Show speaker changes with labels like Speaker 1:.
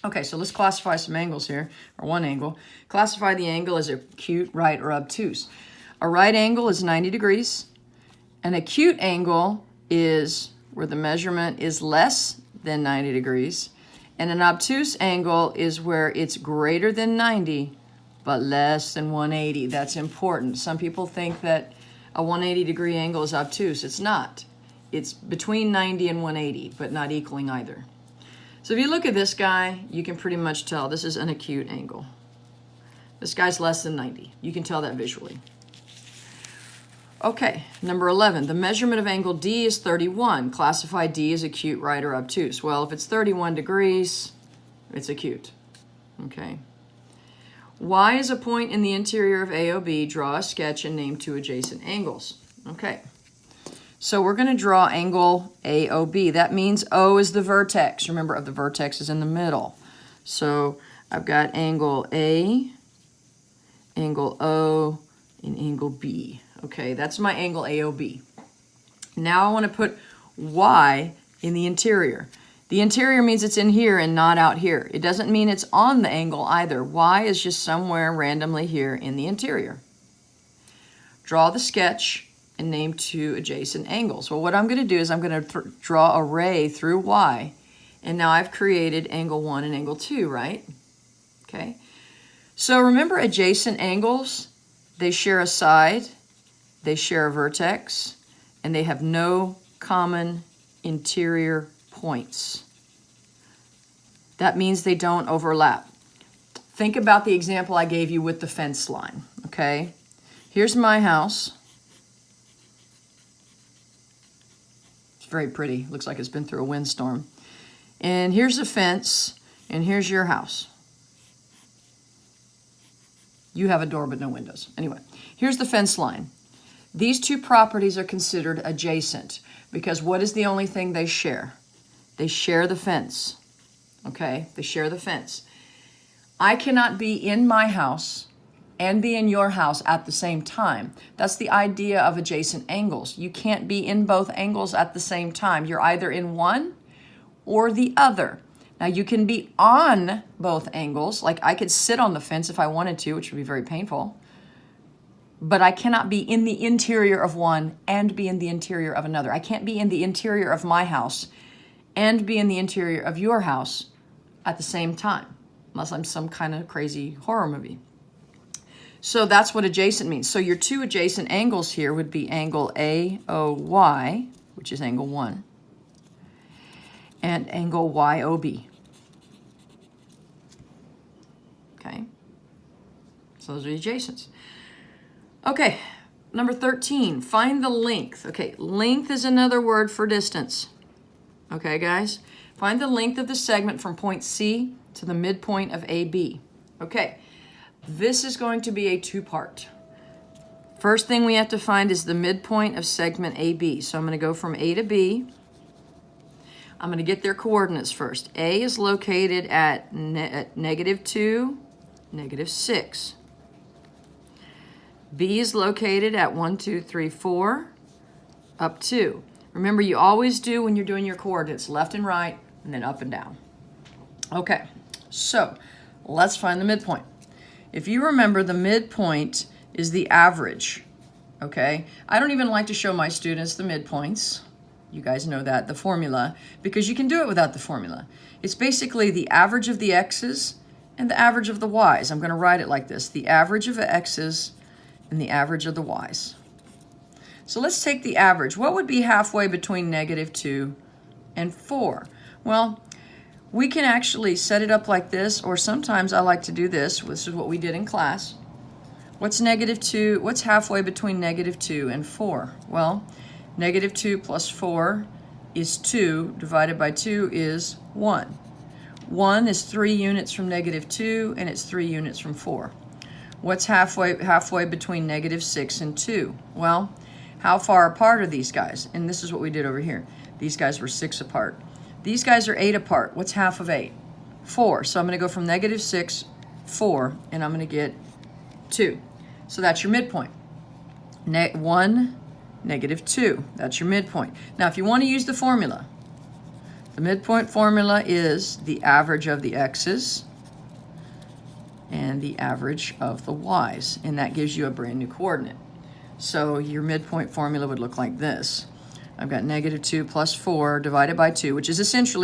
Speaker 1: Okay, so let's classify some angles here, or one angle. Classify the angle as acute, right, or obtuse. A right angle is 90 degrees. An acute angle is where the measurement is less than 90 degrees. And an obtuse angle is where it's greater than 90, but less than 180. That's important. Some people think that a 180 degree angle is obtuse. It's not. It's between 90 and 180, but not equaling either. So if you look at this guy, you can pretty much tell this is an acute angle. This guy's less than 90. You can tell that visually. Okay, number 11, the measurement of angle D is 31. Classify D as acute, right, or obtuse. Well, if it's 31 degrees, it's acute. Okay. Y is a point in the interior of AOB. Draw a sketch and name two adjacent angles. Okay. So we're going to draw angle AOB. That means O is the vertex. Remember, the vertex is in the middle. So I've got angle A, angle O, and angle B. Okay, that's my angle AOB. Now I want to put Y in the interior. The interior means it's in here and not out here. It doesn't mean it's on the angle either. Y is just somewhere randomly here in the interior. Draw the sketch and name two adjacent angles. Well, what I'm going to do is I'm going to draw a ray through Y, and now I've created angle 1 and angle 2, right? Okay. So remember, adjacent angles, they share a side, they share a vertex, and they have no common interior points. That means they don't overlap. Think about the example I gave you with the fence line, okay? Here's my house. Very pretty. Looks like it's been through a windstorm. And here's the fence, and here's your house. You have a door but no windows. Anyway, here's the fence line. These two properties are considered adjacent because what is the only thing they share? They share the fence. Okay? They share the fence. I cannot be in my house and be in your house at the same time. That's the idea of adjacent angles. You can't be in both angles at the same time. You're either in one or the other. Now you can be on both angles, like I could sit on the fence if I wanted to, which would be very painful, but I cannot be in the interior of one and be in the interior of another. I can't be in the interior of my house and be in the interior of your house at the same time, unless I'm some kind of crazy horror movie. So that's what adjacent means. So your two adjacent angles here would be angle AOY, which is angle 1, and angle YOB. Okay? So those are the adjacents. Okay, number 13, find the length. Okay, length is another word for distance. Okay, guys? Find the length of the segment from point C to the midpoint of AB. Okay. This is going to be a two-part. First thing we have to find is the midpoint of segment AB. So I'm going to go from A to B. I'm going to get their coordinates first. A is located at -2, -6. B is located at 1, 2, 3, 4, up 2. Remember, you always do when you're doing your coordinates, left and right, and then up and down. Okay, so let's find the midpoint. If you remember, the midpoint is the average, okay? I don't even like to show my students the midpoints. You guys know that, the formula, because you can do it without the formula. It's basically the average of the x's and the average of the y's. I'm going to write it like this, the average of the x's and the average of the y's. So let's take the average. What would be halfway between -2 and 4? Well, we can actually set it up like this, or sometimes I like to do this. This is what we did in class. What's -2? What's halfway between -2 and 4? Well, -2 plus 4 is 2, divided by 2 is 1. 1 is 3 units from -2, and it's 3 units from 4. What's halfway between -6 and 2? Well, how far apart are these guys? And this is what we did over here. These guys were 6 apart. These guys are 8 apart. What's half of 8? 4. So I'm going to go from -6, 4, and I'm going to get 2. So that's your midpoint. 1, -2. That's your midpoint. Now, if you want to use the formula, The midpoint formula is the average of the x's and the average of the y's, and that gives you a brand new coordinate. So your midpoint formula would look like this. I've got -2 plus 4 divided by 2, which is essentially